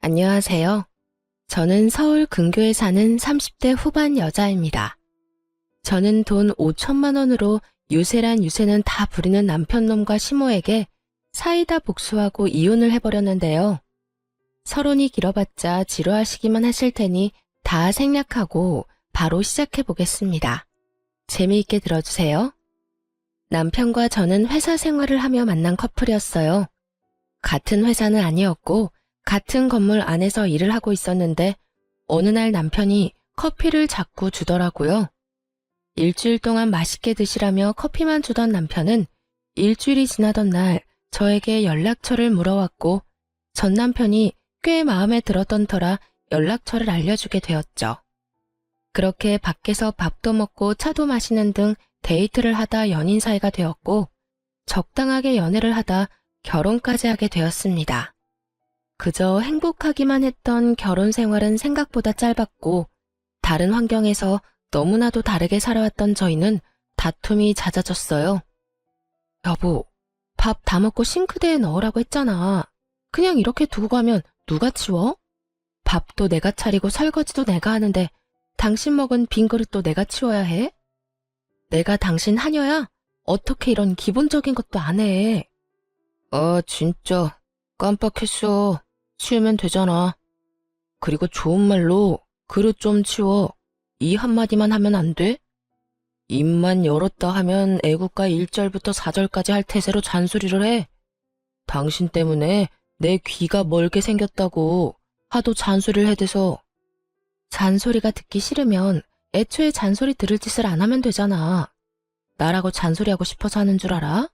안녕하세요. 저는 서울 근교에 사는 30대 후반 여자입니다. 저는 돈 5천만 원으로 유세란 유세는 다 부리는 남편놈과 시모에게 사이다 복수하고 이혼을 해버렸는데요. 서론이 길어봤자 지루하시기만 하실 테니 다 생략하고 바로 시작해 보겠습니다. 재미있게 들어주세요. 남편과 저는 회사 생활을 하며 만난 커플이었어요. 같은 회사는 아니었고 같은 건물 안에서 일을 하고 있었는데 어느 날 남편이 커피를 자꾸 주더라고요. 일주일 동안 맛있게 드시라며 커피만 주던 남편은 일주일이 지나던 날 저에게 연락처를 물어왔고 전 남편이 꽤 마음에 들었던 터라 연락처를 알려주게 되었죠. 그렇게 밖에서 밥도 먹고 차도 마시는 등 데이트를 하다 연인 사이가 되었고 적당하게 연애를 하다 결혼까지 하게 되었습니다. 그저 행복하기만 했던 결혼 생활은 생각보다 짧았고 다른 환경에서 너무나도 다르게 살아왔던 저희는 다툼이 잦아졌어요. 여보, 밥 다 먹고 싱크대에 넣으라고 했잖아. 그냥 이렇게 두고 가면 누가 치워? 밥도 내가 차리고 설거지도 내가 하는데 당신 먹은 빈 그릇도 내가 치워야 해? 내가 당신 하녀야? 어떻게 이런 기본적인 것도 안 해? 진짜 깜빡했어. 치우면 되잖아. 그리고 좋은 말로 그릇 좀 치워. 이 한마디만 하면 안 돼? 입만 열었다 하면 애국가 1절부터 4절까지 할 태세로 잔소리를 해. 당신 때문에 내 귀가 멀게 생겼다고 하도 잔소리를 해대서. 잔소리가 듣기 싫으면 애초에 잔소리 들을 짓을 안 하면 되잖아. 나라고 잔소리하고 싶어서 하는 줄 알아?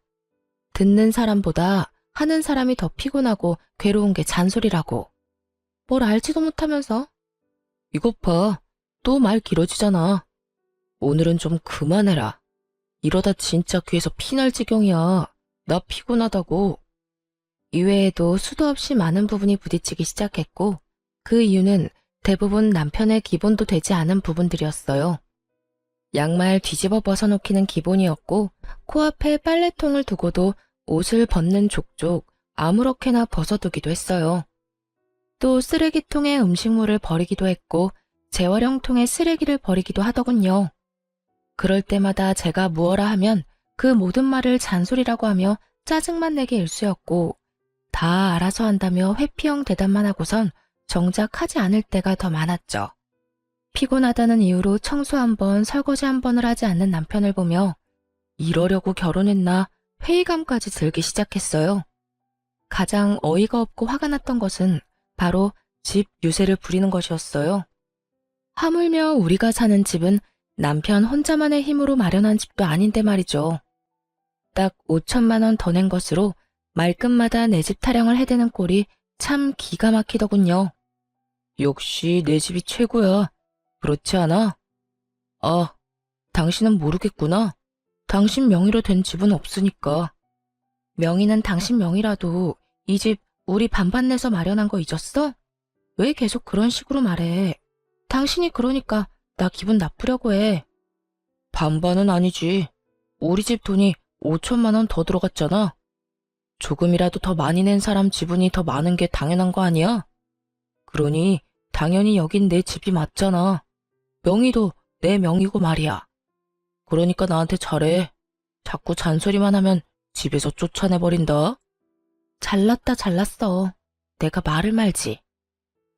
듣는 사람보다 하는 사람이 더 피곤하고 괴로운 게 잔소리라고. 뭘 알지도 못하면서. 이것 봐. 또 말 길어지잖아. 오늘은 좀 그만해라. 이러다 진짜 귀에서 피날 지경이야. 나 피곤하다고. 이외에도 수도 없이 많은 부분이 부딪히기 시작했고 그 이유는 대부분 남편의 기본도 되지 않은 부분들이었어요. 양말 뒤집어 벗어놓기는 기본이었고 코앞에 빨래통을 두고도 옷을 벗는 족족 아무렇게나 벗어두기도 했어요. 또 쓰레기통에 음식물을 버리기도 했고 재활용통에 쓰레기를 버리기도 하더군요. 그럴 때마다 제가 무어라 하면 그 모든 말을 잔소리라고 하며 짜증만 내게 일쑤였고 다 알아서 한다며 회피형 대답만 하고선 정작 하지 않을 때가 더 많았죠. 피곤하다는 이유로 청소 한 번, 설거지 한 번을 하지 않는 남편을 보며 이러려고 결혼했나 회의감까지 들기 시작했어요. 가장 어이가 없고 화가 났던 것은 바로 집 유세를 부리는 것이었어요. 하물며 우리가 사는 집은 남편 혼자만의 힘으로 마련한 집도 아닌데 말이죠. 딱 5천만 원 더 낸 것으로 말끝마다 내 집 타령을 해대는 꼴이 참 기가 막히더군요. 역시 내 집이 최고야. 그렇지 않아? 아, 당신은 모르겠구나. 당신 명의로 된 집은 없으니까. 명의는 당신 명의라도 이 집 우리 반반 내서 마련한 거 잊었어? 왜 계속 그런 식으로 말해? 당신이 그러니까 나 기분 나쁘려고 해. 반반은 아니지. 우리 집 돈이 5천만 원 더 들어갔잖아. 조금이라도 더 많이 낸 사람 지분이 더 많은 게 당연한 거 아니야? 그러니 당연히 여긴 내 집이 맞잖아. 명의도 내 명의고 말이야. 그러니까 나한테 잘해. 자꾸 잔소리만 하면 집에서 쫓아내버린다. 잘났다 잘났어. 내가 말을 말지.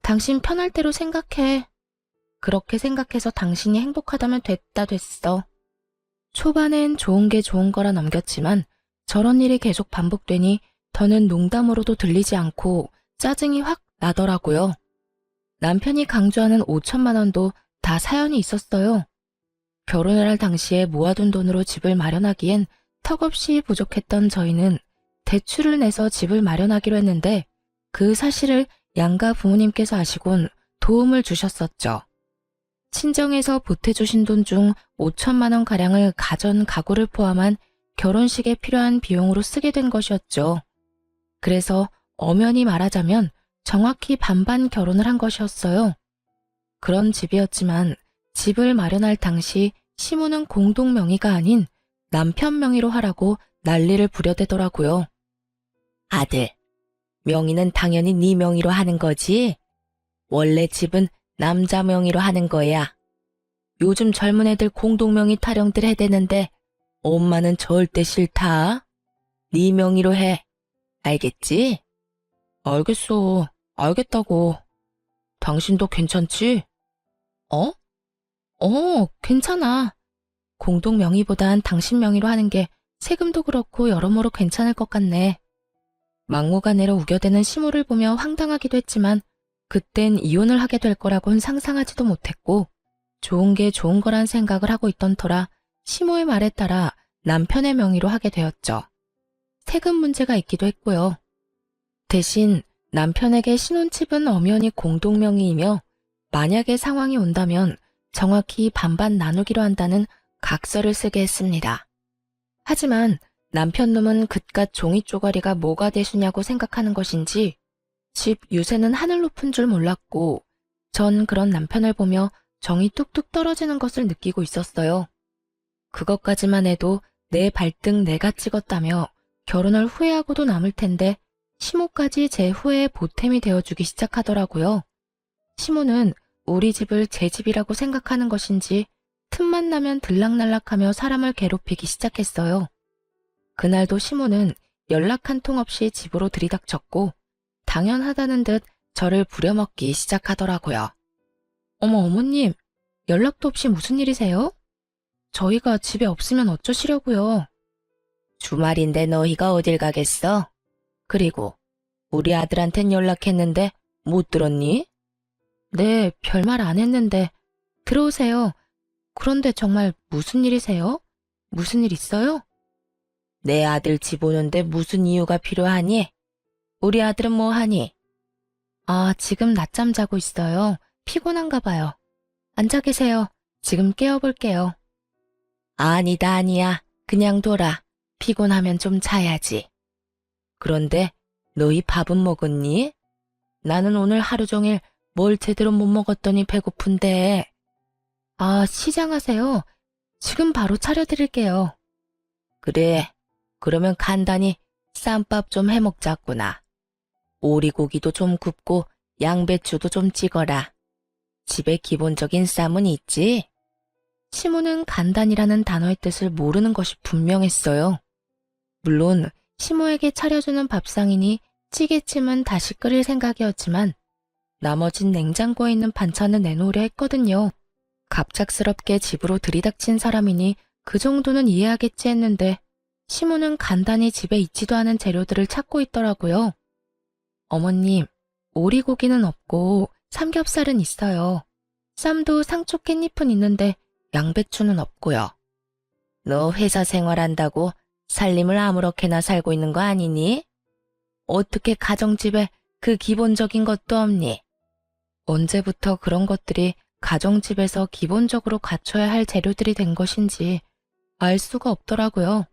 당신 편할 대로 생각해. 그렇게 생각해서 당신이 행복하다면 됐다 됐어. 초반엔 좋은 게 좋은 거라 넘겼지만 저런 일이 계속 반복되니 더는 농담으로도 들리지 않고 짜증이 확 나더라고요. 남편이 강조하는 5천만 원도 다 사연이 있었어요. 결혼을 할 당시에 모아둔 돈으로 집을 마련하기엔 턱없이 부족했던 저희는 대출을 내서 집을 마련하기로 했는데 그 사실을 양가 부모님께서 아시곤 도움을 주셨었죠. 친정에서 보태주신 돈 중 5천만 원 가량을 가전 가구를 포함한 결혼식에 필요한 비용으로 쓰게 된 것이었죠. 그래서 엄연히 말하자면 정확히 반반 결혼을 한 것이었어요. 그런 집이었지만 집을 마련할 당시 시무는 공동 명의가 아닌 남편 명의로 하라고 난리를 부려대더라고요. 아들, 명의는 당연히 네 명의로 하는 거지? 원래 집은 남자 명의로 하는 거야. 요즘 젊은 애들 공동명의 타령들 해대는데 엄마는 절대 싫다. 네 명의로 해. 알겠지? 알겠어. 알겠다고. 당신도 괜찮지? 어? 괜찮아. 공동 명의보단 당신 명의로 하는 게 세금도 그렇고 여러모로 괜찮을 것 같네. 막무가내로 우겨대는 시모를 보며 황당하기도 했지만 그땐 이혼을 하게 될 거라곤 상상하지도 못했고 좋은 게 좋은 거란 생각을 하고 있던 터라 시모의 말에 따라 남편의 명의로 하게 되었죠. 세금 문제가 있기도 했고요. 대신 남편에게 신혼집은 엄연히 공동명의이며 만약에 상황이 온다면 정확히 반반 나누기로 한다는 각서를 쓰게 했습니다. 하지만 남편 놈은 그깟 종이 쪼가리가 뭐가 대수냐고 생각하는 것인지 집 유세는 하늘 높은 줄 몰랐고 전 그런 남편을 보며 정이 뚝뚝 떨어지는 것을 느끼고 있었어요. 그것까지만 해도 내 발등 내가 찍었다며 결혼을 후회하고도 남을 텐데 시모까지 제 후회의 보탬이 되어주기 시작하더라고요. 시모는 우리 집을 제 집이라고 생각하는 것인지 틈만 나면 들락날락하며 사람을 괴롭히기 시작했어요. 그날도 시모는 연락 한 통 없이 집으로 들이닥쳤고 당연하다는 듯 저를 부려먹기 시작하더라고요. 어머님, 연락도 없이 무슨 일이세요? 저희가 집에 없으면 어쩌시려고요? 주말인데 너희가 어딜 가겠어? 그리고 우리 아들한텐 연락했는데 못 들었니? 네, 별말 안 했는데 들어오세요. 그런데 정말 무슨 일이세요? 무슨 일 있어요? 내 아들 집 오는데 무슨 이유가 필요하니? 우리 아들은 뭐 하니? 아, 지금 낮잠 자고 있어요. 피곤한가 봐요. 앉아 계세요. 지금 깨워볼게요. 아니다, 아니야. 그냥 둬라. 피곤하면 좀 자야지. 그런데 너희 밥은 먹었니? 나는 오늘 하루 종일 뭘 제대로 못 먹었더니 배고픈데. 아, 시장하세요. 지금 바로 차려드릴게요. 그래, 그러면 간단히 쌈밥 좀 해먹자꾸나. 오리고기도 좀 굽고 양배추도 좀 찍어라. 집에 기본적인 쌈은 있지? 시모는 간단이라는 단어의 뜻을 모르는 것이 분명했어요. 물론 시모에게 차려주는 밥상이니 찌개찜은 다시 끓일 생각이었지만 나머진 냉장고에 있는 반찬을 내놓으려 했거든요. 갑작스럽게 집으로 들이닥친 사람이니 그 정도는 이해하겠지 했는데 시모는 간단히 집에 있지도 않은 재료들을 찾고 있더라고요. 어머님, 오리고기는 없고 삼겹살은 있어요. 쌈도 상추 깻잎은 있는데 양배추는 없고요. 너 회사 생활한다고 살림을 아무렇게나 살고 있는 거 아니니? 어떻게 가정집에 그 기본적인 것도 없니? 언제부터 그런 것들이 가정집에서 기본적으로 갖춰야 할 재료들이 된 것인지 알 수가 없더라고요.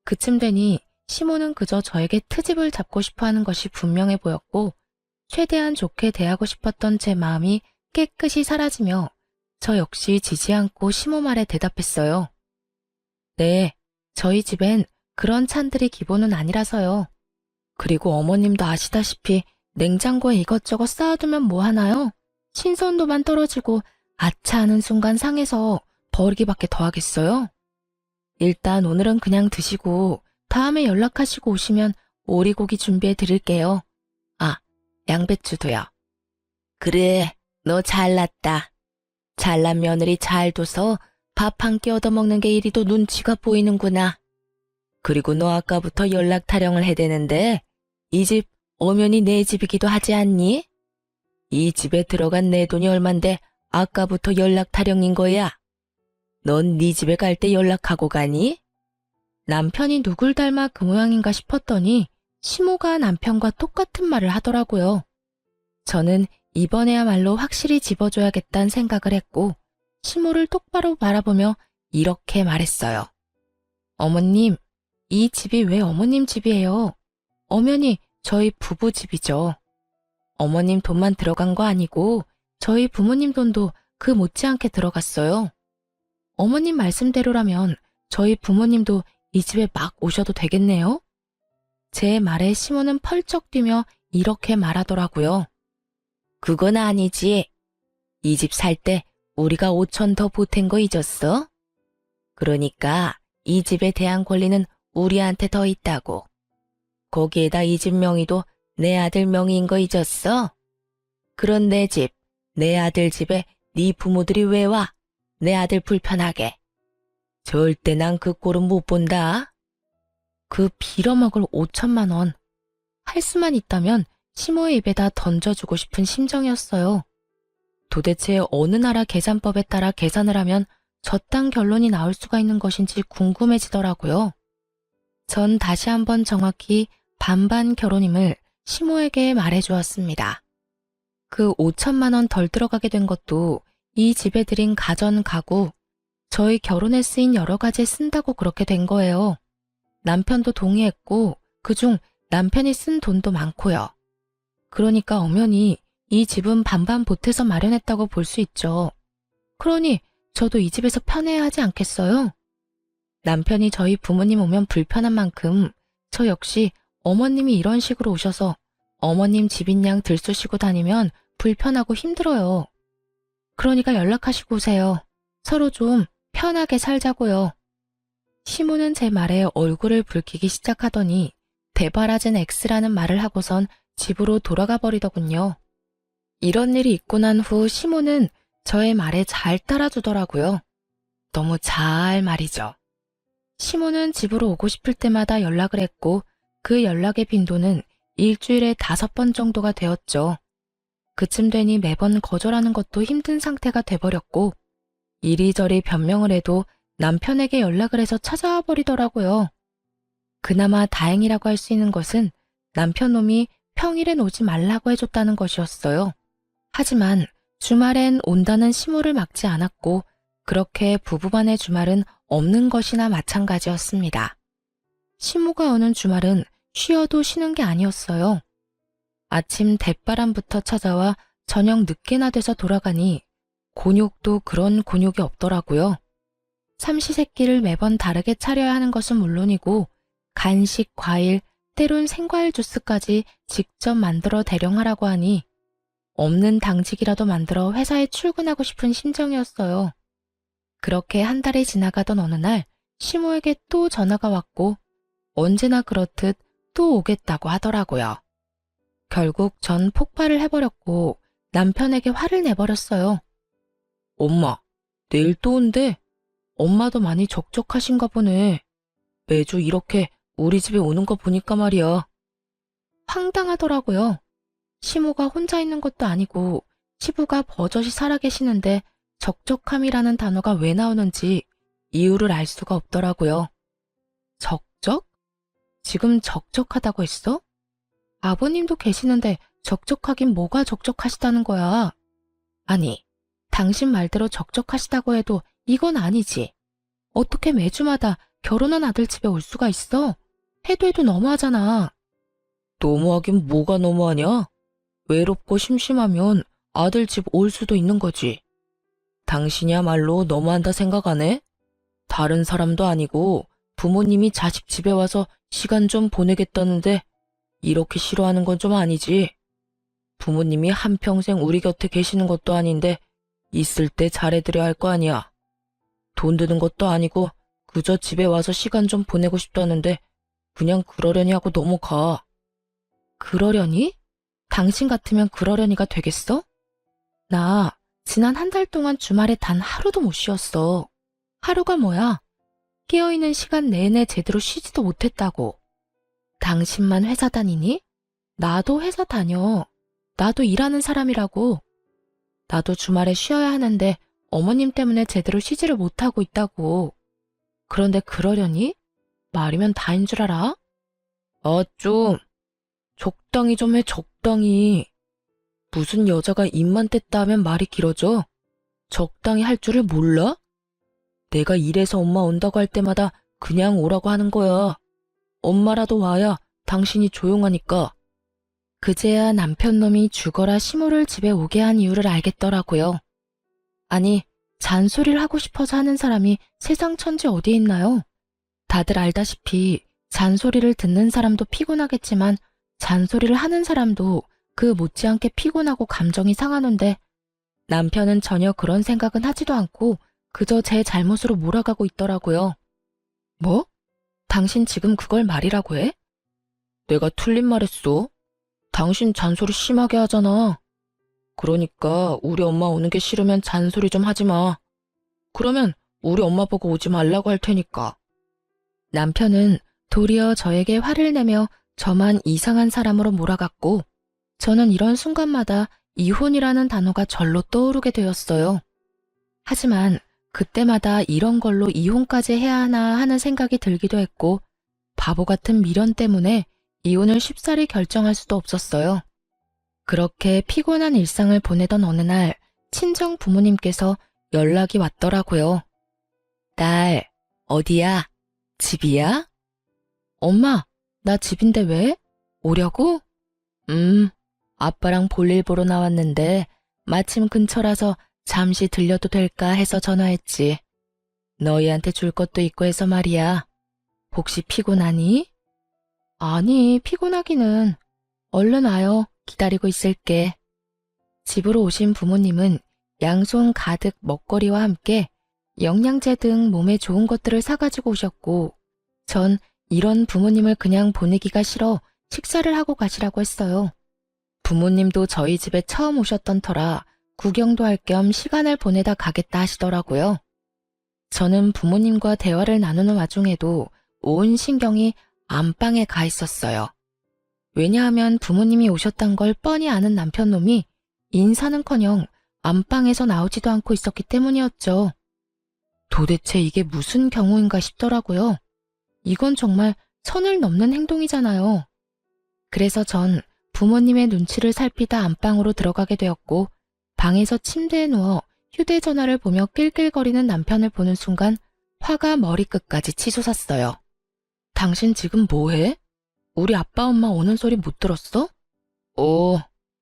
그쯤 되니 시모는 그저 저에게 트집을 잡고 싶어 하는 것이 분명해 보였고 최대한 좋게 대하고 싶었던 제 마음이 깨끗이 사라지며 저 역시 지지 않고 시모 말에 대답했어요. 네, 저희 집엔 그런 찬들이 기본은 아니라서요. 그리고 어머님도 아시다시피 냉장고에 이것저것 쌓아두면 뭐 하나요? 신선도만 떨어지고 아차 하는 순간 상해서 버리기밖에 더 하겠어요? 일단 오늘은 그냥 드시고 다음에 연락하시고 오시면 오리고기 준비해 드릴게요. 아, 양배추도요. 그래, 너 잘났다. 잘난 며느리 잘 둬서 밥 한 끼 얻어먹는 게 이리도 눈치가 보이는구나. 그리고 너 아까부터 연락 타령을 해대는데 이 집 엄연히 내 집이기도 하지 않니? 이 집에 들어간 내 돈이 얼만데 아까부터 연락 타령인 거야. 넌 네 집에 갈 때 연락하고 가니? 남편이 누굴 닮아 그 모양인가 싶었더니 시모가 남편과 똑같은 말을 하더라고요. 저는 이번에야말로 확실히 집어줘야겠다는 생각을 했고 시모를 똑바로 바라보며 이렇게 말했어요. 어머님, 이 집이 왜 어머님 집이에요? 엄연히 저희 부부 집이죠. 어머님 돈만 들어간 거 아니고 저희 부모님 돈도 그 못지않게 들어갔어요. 어머님 말씀대로라면 저희 부모님도 이 집에 막 오셔도 되겠네요? 제 말에 시모는 펄쩍 뛰며 이렇게 말하더라고요. 그건 아니지. 이 집 살 때 우리가 5천 더 보탠 거 잊었어? 그러니까 이 집에 대한 권리는 우리한테 더 있다고. 거기에다 이 집 명의도 내 아들 명의인 거 잊었어? 그런 내 집, 내 아들 집에 네 부모들이 왜 와? 내 아들 불편하게. 절대 난 그 꼴은 못 본다. 그 빌어먹을 5천만 원. 할 수만 있다면 시모의 입에다 던져주고 싶은 심정이었어요. 도대체 어느 나라 계산법에 따라 계산을 하면 저딴 결론이 나올 수가 있는 것인지 궁금해지더라고요. 전 다시 한번 정확히 반반 결혼임을 시모에게 말해주었습니다. 그 5천만 원 덜 들어가게 된 것도 이 집에 들인 가전 가구, 저희 결혼에 쓰인 여러 가지에 쓴다고 그렇게 된 거예요. 남편도 동의했고 그중 남편이 쓴 돈도 많고요. 그러니까 엄연히 이 집은 반반 보태서 마련했다고 볼 수 있죠. 그러니 저도 이 집에서 편해야 하지 않겠어요? 남편이 저희 부모님 오면 불편한 만큼 저 역시 어머님이 이런 식으로 오셔서 어머님 집인 양 들쑤시고 다니면 불편하고 힘들어요. 그러니까 연락하시고 오세요. 서로 좀 편하게 살자고요. 시모는 제 말에 얼굴을 붉히기 시작하더니 대바라진 X라는 말을 하고선 집으로 돌아가 버리더군요. 이런 일이 있고 난 후 시모는 저의 말에 잘 따라주더라고요. 너무 잘 말이죠. 시모는 집으로 오고 싶을 때마다 연락을 했고 그 연락의 빈도는 일주일에 5번 정도가 되었죠. 그쯤 되니 매번 거절하는 것도 힘든 상태가 돼버렸고 이리저리 변명을 해도 남편에게 연락을 해서 찾아와 버리더라고요. 그나마 다행이라고 할 수 있는 것은 남편 놈이 평일엔 오지 말라고 해줬다는 것이었어요. 하지만 주말엔 온다는 시모를 막지 않았고 그렇게 부부간의 주말은 없는 것이나 마찬가지였습니다. 시모가 오는 주말은 쉬어도 쉬는 게 아니었어요. 아침 대바람부터 찾아와 저녁 늦게나 돼서 돌아가니 곤욕도 그런 곤욕이 없더라고요. 삼시세끼를 매번 다르게 차려야 하는 것은 물론이고 간식, 과일, 때론 생과일 주스까지 직접 만들어 대령하라고 하니 없는 당직이라도 만들어 회사에 출근하고 싶은 심정이었어요. 그렇게 한 달이 지나가던 어느 날 시모에게 또 전화가 왔고 언제나 그렇듯 또 오겠다고 하더라고요. 결국 전 폭발을 해버렸고 남편에게 화를 내버렸어요. 엄마, 내일 또 온대. 엄마도 많이 적적하신가 보네. 매주 이렇게 우리 집에 오는 거 보니까 말이야. 황당하더라고요. 시모가 혼자 있는 것도 아니고 시부가 버젓이 살아계시는데 적적함이라는 단어가 왜 나오는지 이유를 알 수가 없더라고요. 적적? 지금 적적하다고 했어? 아버님도 계시는데 적적하긴 뭐가 적적하시다는 거야. 아니, 당신 말대로 적적하시다고 해도 이건 아니지. 어떻게 매주마다 결혼한 아들 집에 올 수가 있어? 해도 너무하잖아. 너무하긴 뭐가 너무하냐? 외롭고 심심하면 아들 집 올 수도 있는 거지. 당신이야말로 너무한다 생각 안 해? 다른 사람도 아니고 부모님이 자식 집에 와서 시간 좀 보내겠다는데 이렇게 싫어하는 건 좀 아니지. 부모님이 한평생 우리 곁에 계시는 것도 아닌데 있을 때 잘해드려야 할 거 아니야. 돈 드는 것도 아니고 그저 집에 와서 시간 좀 보내고 싶다는데 그냥 그러려니 하고 넘어가. 그러려니? 당신 같으면 그러려니가 되겠어? 나 지난 한 달 동안 주말에 단 하루도 못 쉬었어. 하루가 뭐야? 깨어있는 시간 내내 제대로 쉬지도 못했다고. 당신만 회사 다니니? 나도 회사 다녀. 나도 일하는 사람이라고. 나도 주말에 쉬어야 하는데 어머님 때문에 제대로 쉬지를 못하고 있다고. 그런데 그러려니? 말이면 다인 줄 알아? 좀 적당히 좀 해, 적당히. 무슨 여자가 입만 뗐다 하면 말이 길어져? 적당히 할 줄을 몰라? 내가 일해서 엄마 온다고 할 때마다 그냥 오라고 하는 거야. 엄마라도 와야 당신이 조용하니까. 그제야 남편 놈이 죽어라 시모를 집에 오게 한 이유를 알겠더라고요. 아니, 잔소리를 하고 싶어서 하는 사람이 세상 천지 어디에 있나요? 다들 알다시피 잔소리를 듣는 사람도 피곤하겠지만 잔소리를 하는 사람도 그 못지않게 피곤하고 감정이 상하는데 남편은 전혀 그런 생각은 하지도 않고 그저 제 잘못으로 몰아가고 있더라고요. 뭐? 당신 지금 그걸 말이라고 해? 내가 틀린 말 했어. 당신 잔소리 심하게 하잖아. 그러니까 우리 엄마 오는 게 싫으면 잔소리 좀 하지 마. 그러면 우리 엄마 보고 오지 말라고 할 테니까. 남편은 도리어 저에게 화를 내며 저만 이상한 사람으로 몰아갔고 저는 이런 순간마다 이혼이라는 단어가 절로 떠오르게 되었어요. 하지만 그때마다 이런 걸로 이혼까지 해야 하나 하는 생각이 들기도 했고 바보 같은 미련 때문에 이혼을 쉽사리 결정할 수도 없었어요. 그렇게 피곤한 일상을 보내던 어느 날 친정 부모님께서 연락이 왔더라고요. 딸, 어디야? 집이야? 엄마, 나 집인데 왜? 오려고? 아빠랑 볼일 보러 나왔는데 마침 근처라서 잠시 들려도 될까 해서 전화했지. 너희한테 줄 것도 있고 해서 말이야. 혹시 피곤하니? 아니, 피곤하기는. 얼른 와요. 기다리고 있을게. 집으로 오신 부모님은 양손 가득 먹거리와 함께 영양제 등 몸에 좋은 것들을 사가지고 오셨고 전 이런 부모님을 그냥 보내기가 싫어 식사를 하고 가시라고 했어요. 부모님도 저희 집에 처음 오셨던 터라 구경도 할 겸 시간을 보내다 가겠다 하시더라고요. 저는 부모님과 대화를 나누는 와중에도 온 신경이 안방에 가 있었어요. 왜냐하면 부모님이 오셨단 걸 뻔히 아는 남편놈이 인사는커녕 안방에서 나오지도 않고 있었기 때문이었죠. 도대체 이게 무슨 경우인가 싶더라고요. 이건 정말 선을 넘는 행동이잖아요. 그래서 전 부모님의 눈치를 살피다 안방으로 들어가게 되었고 방에서 침대에 누워 휴대전화를 보며 낄낄거리는 남편을 보는 순간 화가 머리끝까지 치솟았어요. 당신 지금 뭐해? 우리 아빠 엄마 오는 소리 못 들었어?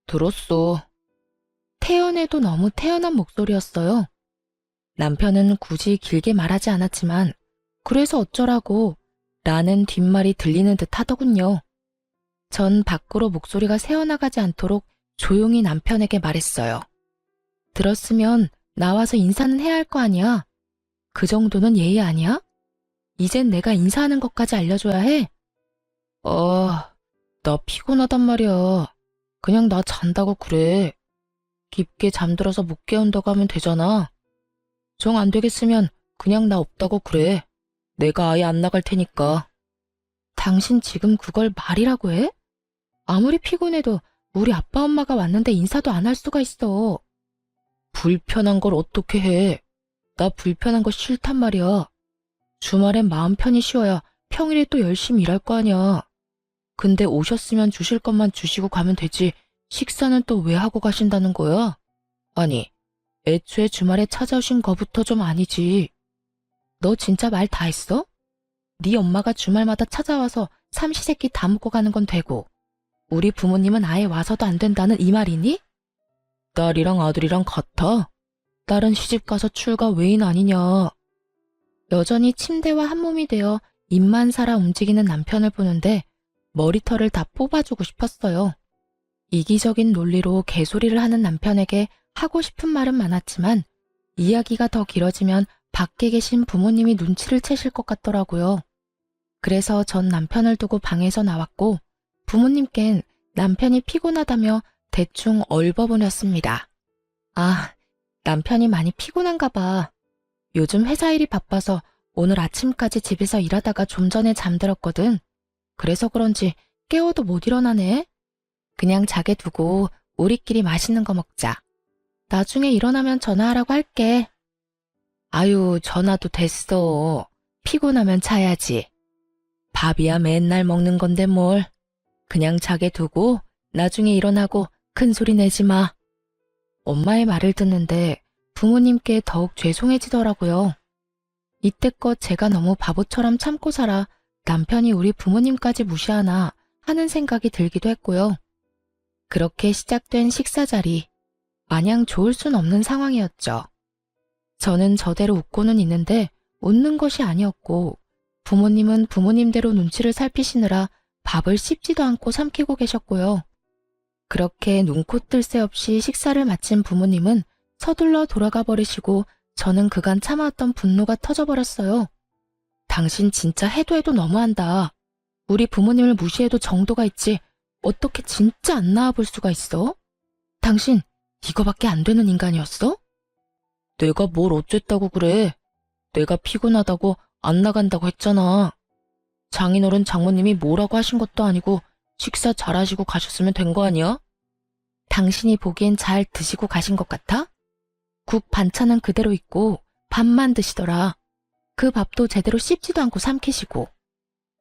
들었어. 태연해도 너무 태연한 목소리였어요. 남편은 굳이 길게 말하지 않았지만 그래서 어쩌라고 라는 뒷말이 들리는 듯 하더군요. 전 밖으로 목소리가 새어나가지 않도록 조용히 남편에게 말했어요. 들었으면 나와서 인사는 해야 할 거 아니야? 그 정도는 예의 아니야? 이젠 내가 인사하는 것까지 알려줘야 해? 나 피곤하단 말이야. 그냥 나 잔다고 그래. 깊게 잠들어서 못 깨운다고 하면 되잖아. 정 안 되겠으면 그냥 나 없다고 그래. 내가 아예 안 나갈 테니까. 당신 지금 그걸 말이라고 해? 아무리 피곤해도 우리 아빠 엄마가 왔는데 인사도 안 할 수가 있어. 불편한 걸 어떻게 해? 나 불편한 거 싫단 말이야. 주말엔 마음 편히 쉬어야 평일에 또 열심히 일할 거 아니야. 근데 오셨으면 주실 것만 주시고 가면 되지. 식사는 또 왜 하고 가신다는 거야? 아니, 애초에 주말에 찾아오신 거부터 좀 아니지. 너 진짜 말 다 했어? 네 엄마가 주말마다 찾아와서 삼시세끼 다 먹고 가는 건 되고 우리 부모님은 아예 와서도 안 된다는 이 말이니? 딸이랑 아들이랑 같아? 딸은 시집가서 출가 외인 아니냐. 여전히 침대와 한몸이 되어 입만 살아 움직이는 남편을 보는데 머리털을 다 뽑아주고 싶었어요. 이기적인 논리로 개소리를 하는 남편에게 하고 싶은 말은 많았지만 이야기가 더 길어지면 밖에 계신 부모님이 눈치를 채실 것 같더라고요. 그래서 전 남편을 두고 방에서 나왔고 부모님께는 남편이 피곤하다며 대충 얼버무렸습니다. 아, 남편이 많이 피곤한가 봐. 요즘 회사 일이 바빠서 오늘 아침까지 집에서 일하다가 좀 전에 잠들었거든. 그래서 그런지 깨워도 못 일어나네. 그냥 자게 두고 우리끼리 맛있는 거 먹자. 나중에 일어나면 전화하라고 할게. 아유, 전화도 됐어. 피곤하면 자야지. 밥이야 맨날 먹는 건데 뭘. 그냥 자게 두고 나중에 일어나고 큰 소리 내지 마. 엄마의 말을 듣는데 부모님께 더욱 죄송해지더라고요. 이때껏 제가 너무 바보처럼 참고 살아 남편이 우리 부모님까지 무시하나 하는 생각이 들기도 했고요. 그렇게 시작된 식사 자리, 마냥 좋을 순 없는 상황이었죠. 저는 저대로 웃고는 있는데 웃는 것이 아니었고 부모님은 부모님대로 눈치를 살피시느라 밥을 씹지도 않고 삼키고 계셨고요. 그렇게 눈코 뜰 새 없이 식사를 마친 부모님은 서둘러 돌아가 버리시고 저는 그간 참아왔던 분노가 터져버렸어요. 당신 진짜 해도 해도 너무한다. 우리 부모님을 무시해도 정도가 있지. 어떻게 진짜 안 나와볼 수가 있어? 당신 이거밖에 안 되는 인간이었어? 내가 뭘 어쨌다고 그래. 내가 피곤하다고 안 나간다고 했잖아. 장인어른 장모님이 뭐라고 하신 것도 아니고 식사 잘하시고 가셨으면 된 거 아니야? 당신이 보기엔 잘 드시고 가신 것 같아? 국 반찬은 그대로 있고 밥만 드시더라. 그 밥도 제대로 씹지도 않고 삼키시고.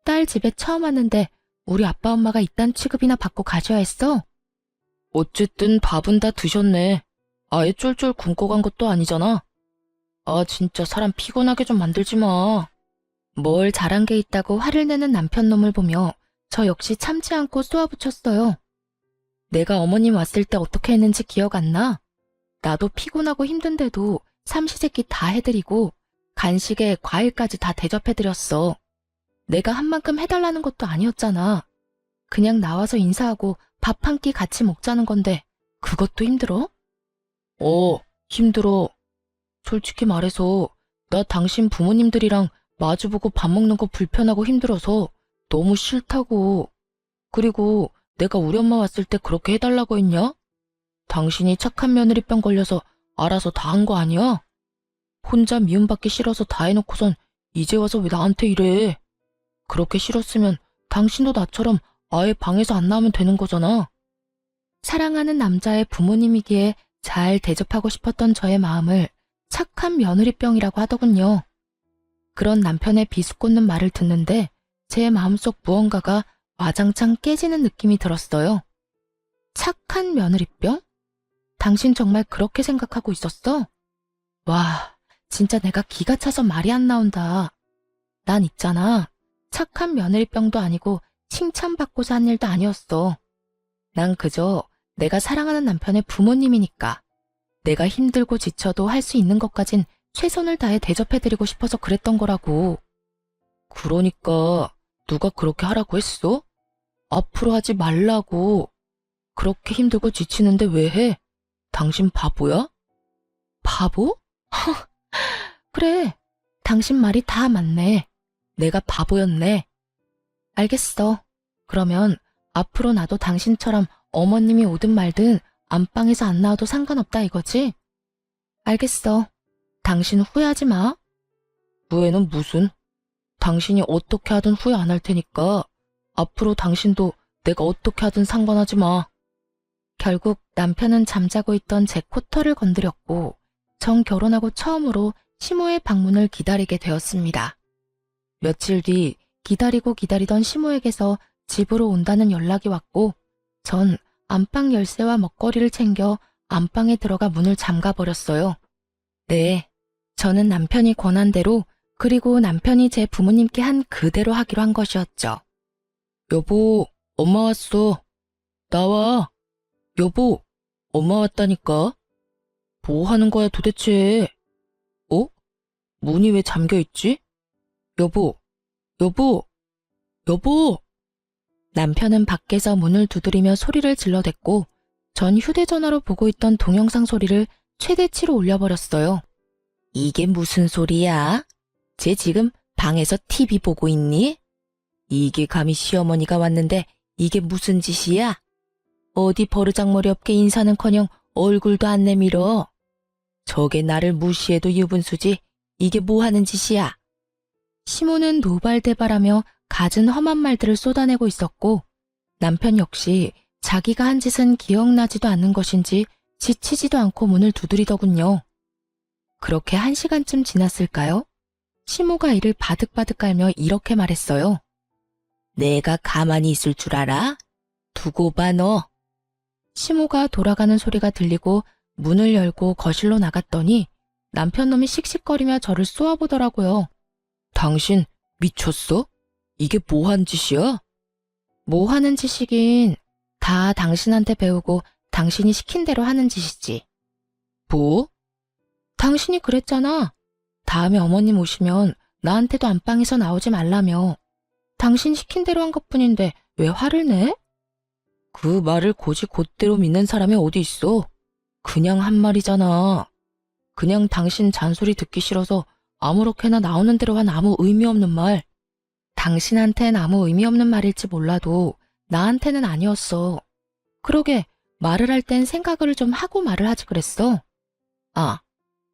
딸 집에 처음 왔는데 우리 아빠 엄마가 이딴 취급이나 받고 가셔야 했어? 어쨌든 밥은 다 드셨네. 아예 쫄쫄 굶고 간 것도 아니잖아. 아 진짜 사람 피곤하게 좀 만들지 마. 뭘 잘한 게 있다고 화를 내는 남편 놈을 보며 저 역시 참지 않고 쏘아붙였어요. 내가 어머님 왔을 때 어떻게 했는지 기억 안 나? 나도 피곤하고 힘든데도 삼시세끼 다 해드리고 간식에 과일까지 다 대접해드렸어. 내가 한 만큼 해달라는 것도 아니었잖아. 그냥 나와서 인사하고 밥 한 끼 같이 먹자는 건데 그것도 힘들어? 힘들어. 솔직히 말해서 나 당신 부모님들이랑 마주보고 밥 먹는 거 불편하고 힘들어서 너무 싫다고. 그리고 내가 우리 엄마 왔을 때 그렇게 해달라고 했냐? 당신이 착한 며느리병 걸려서 알아서 다 한 거 아니야? 혼자 미움받기 싫어서 다 해놓고선 이제 와서 왜 나한테 이래? 그렇게 싫었으면 당신도 나처럼 아예 방에서 안 나오면 되는 거잖아. 사랑하는 남자의 부모님이기에 잘 대접하고 싶었던 저의 마음을 착한 며느리병이라고 하더군요. 그런 남편의 비수꽂는 말을 듣는데 제 마음속 무언가가 와장창 깨지는 느낌이 들었어요. 착한 며느리병? 당신 정말 그렇게 생각하고 있었어? 와, 진짜 내가 기가 차서 말이 안 나온다. 난 있잖아. 착한 며느리병도 아니고 칭찬받고자 한 일도 아니었어. 난 그저 내가 사랑하는 남편의 부모님이니까 내가 힘들고 지쳐도 할 수 있는 것까진 최선을 다해 대접해드리고 싶어서 그랬던 거라고. 그러니까 누가 그렇게 하라고 했어? 앞으로 하지 말라고. 그렇게 힘들고 지치는데 왜 해? 당신 바보야? 바보? 그래, 당신 말이 다 맞네. 내가 바보였네. 알겠어. 그러면 앞으로 나도 당신처럼 어머님이 오든 말든 안방에서 안 나와도 상관없다 이거지? 알겠어. 당신 후회하지 마. 후회는 무슨? 당신이 어떻게 하든 후회 안 할 테니까 앞으로 당신도 내가 어떻게 하든 상관하지 마. 결국 남편은 잠자고 있던 제 코털을 건드렸고 전 결혼하고 처음으로 시모의 방문을 기다리게 되었습니다. 며칠 뒤 기다리고 기다리던 시모에게서 집으로 온다는 연락이 왔고 전 안방 열쇠와 먹거리를 챙겨 안방에 들어가 문을 잠가버렸어요. 네, 저는 남편이 권한 대로 그리고 남편이 제 부모님께 한 그대로 하기로 한 것이었죠. 여보, 엄마 왔어. 나와. 여보, 엄마 왔다니까. 뭐 하는 거야 도대체? 문이 왜 잠겨있지? 여보, 여보, 여보! 남편은 밖에서 문을 두드리며 소리를 질러댔고 전 휴대전화로 보고 있던 동영상 소리를 최대치로 올려버렸어요. 이게 무슨 소리야? 쟤 지금 방에서 TV 보고 있니? 이게 감히 시어머니가 왔는데 이게 무슨 짓이야? 어디 버르장머리 없게 인사는커녕 얼굴도 안 내밀어. 저게 나를 무시해도 유분수지. 이게 뭐 하는 짓이야? 시모는 노발대발하며 갖은 험한 말들을 쏟아내고 있었고 남편 역시 자기가 한 짓은 기억나지도 않는 것인지 지치지도 않고 문을 두드리더군요. 그렇게 1시간쯤 지났을까요? 시모가 이를 바득바득 깔며 이렇게 말했어요. 내가 가만히 있을 줄 알아? 두고 봐 너. 시모가 돌아가는 소리가 들리고 문을 열고 거실로 나갔더니 남편놈이 씩씩거리며 저를 쏘아보더라고요. 당신 미쳤어? 이게 뭐 하는 짓이야? 뭐 하는 짓이긴 다 당신한테 배우고 당신이 시킨 대로 하는 짓이지. 뭐? 당신이 그랬잖아. 다음에 어머님 오시면 나한테도 안방에서 나오지 말라며. 당신 시킨 대로 한 것뿐인데 왜 화를 내? 그 말을 곧이 곧대로 믿는 사람이 어디 있어? 그냥 한 말이잖아. 그냥 당신 잔소리 듣기 싫어서 아무렇게나 나오는 대로 한 아무 의미 없는 말. 당신한텐 아무 의미 없는 말일지 몰라도 나한테는 아니었어. 그러게 말을 할 땐 생각을 좀 하고 말을 하지 그랬어. 아,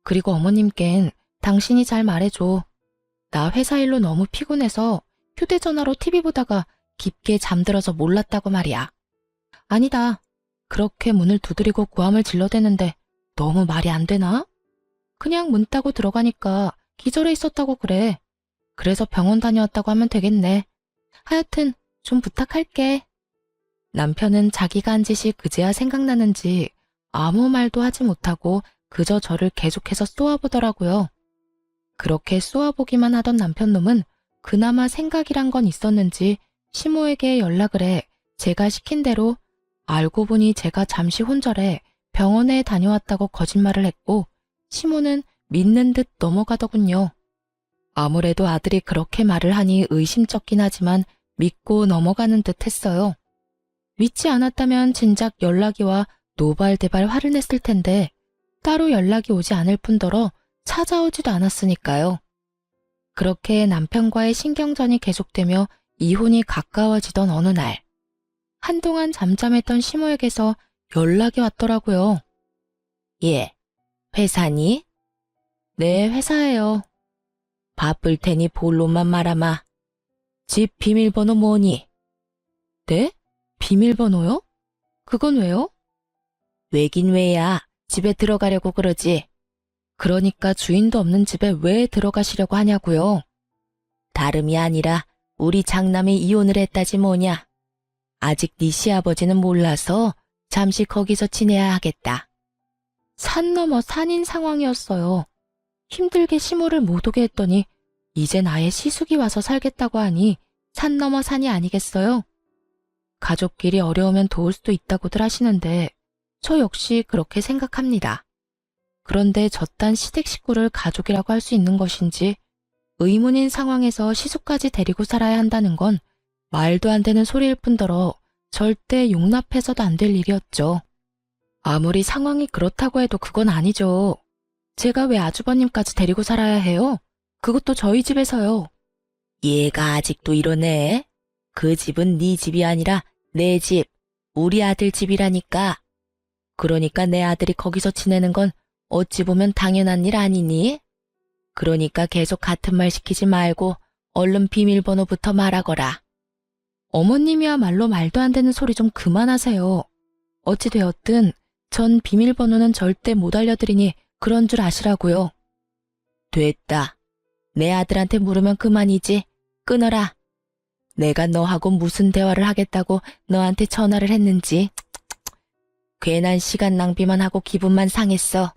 그리고 어머님껜 당신이 잘 말해줘. 나 회사 일로 너무 피곤해서 휴대전화로 TV 보다가 깊게 잠들어서 몰랐다고 말이야. 아니다. 그렇게 문을 두드리고 고함을 질러대는데 너무 말이 안 되나? 그냥 문 따고 들어가니까 기절해 있었다고 그래. 그래서 병원 다녀왔다고 하면 되겠네. 하여튼 좀 부탁할게. 남편은 자기가 한 짓이 그제야 생각나는지 아무 말도 하지 못하고 그저 저를 계속해서 쏘아보더라고요. 그렇게 쏘아보기만 하던 남편놈은 그나마 생각이란 건 있었는지 시모에게 연락을 해 제가 시킨 대로 알고 보니 제가 잠시 혼절해 병원에 다녀왔다고 거짓말을 했고 시모는 믿는 듯 넘어가더군요. 아무래도 아들이 그렇게 말을 하니 의심쩍긴 하지만 믿고 넘어가는 듯 했어요. 믿지 않았다면 진작 연락이 와 노발대발 화를 냈을 텐데 따로 연락이 오지 않을 뿐더러 찾아오지도 않았으니까요. 그렇게 남편과의 신경전이 계속되며 이혼이 가까워지던 어느 날 한동안 잠잠했던 시모에게서 연락이 왔더라고요. 예, 회사니? 네, 회사예요. 바쁠 테니 본론만 말아마. 집 비밀번호 뭐니? 네? 비밀번호요? 그건 왜요? 왜긴 왜야. 집에 들어가려고 그러지. 그러니까 주인도 없는 집에 왜 들어가시려고 하냐고요. 다름이 아니라 우리 장남이 이혼을 했다지 뭐냐. 아직 네 시아버지는 몰라서 잠시 거기서 지내야 하겠다. 산 넘어 산인 상황이었어요. 힘들게 시모를 못 오게 했더니 이젠 아예 시숙이 와서 살겠다고 하니 산 넘어 산이 아니겠어요? 가족끼리 어려우면 도울 수도 있다고들 하시는데 저 역시 그렇게 생각합니다. 그런데 저딴 시댁 식구를 가족이라고 할 수 있는 것인지 의문인 상황에서 시숙까지 데리고 살아야 한다는 건 말도 안 되는 소리일 뿐더러 절대 용납해서도 안 될 일이었죠. 아무리 상황이 그렇다고 해도 그건 아니죠. 제가 왜 아주버님까지 데리고 살아야 해요? 그것도 저희 집에서요. 얘가 아직도 이러네. 그 집은 네 집이 아니라 내 집, 우리 아들 집이라니까. 그러니까 내 아들이 거기서 지내는 건 어찌 보면 당연한 일 아니니? 그러니까 계속 같은 말 시키지 말고 얼른 비밀번호부터 말하거라. 어머님이야말로 말도 안 되는 소리 좀 그만하세요. 어찌 되었든 전 비밀번호는 절대 못 알려드리니 그런 줄 아시라고요. 됐다. 내 아들한테 물으면 그만이지. 끊어라. 내가 너하고 무슨 대화를 하겠다고 너한테 전화를 했는지. 괜한 시간 낭비만 하고 기분만 상했어.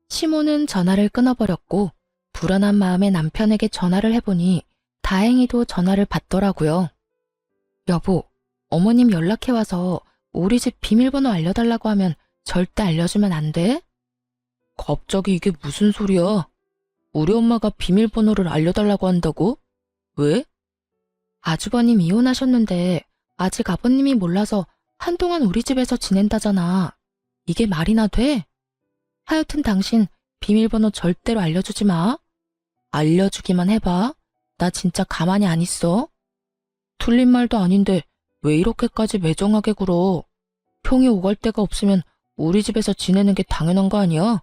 시모는 전화를 끊어버렸고 불안한 마음에 남편에게 전화를 해보니 다행히도 전화를 받더라고요. 여보, 어머님 연락해와서 우리 집 비밀번호 알려달라고 하면 절대 알려주면 안 돼? 갑자기 이게 무슨 소리야? 우리 엄마가 비밀번호를 알려달라고 한다고? 왜? 아주버님 이혼하셨는데 아직 아버님이 몰라서 한동안 우리 집에서 지낸다잖아. 이게 말이나 돼? 하여튼 당신 비밀번호 절대로 알려주지 마. 알려주기만 해봐. 나 진짜 가만히 안 있어. 틀린 말도 아닌데 왜 이렇게까지 매정하게 굴어. 형이 오갈 데가 없으면 우리 집에서 지내는 게 당연한 거 아니야?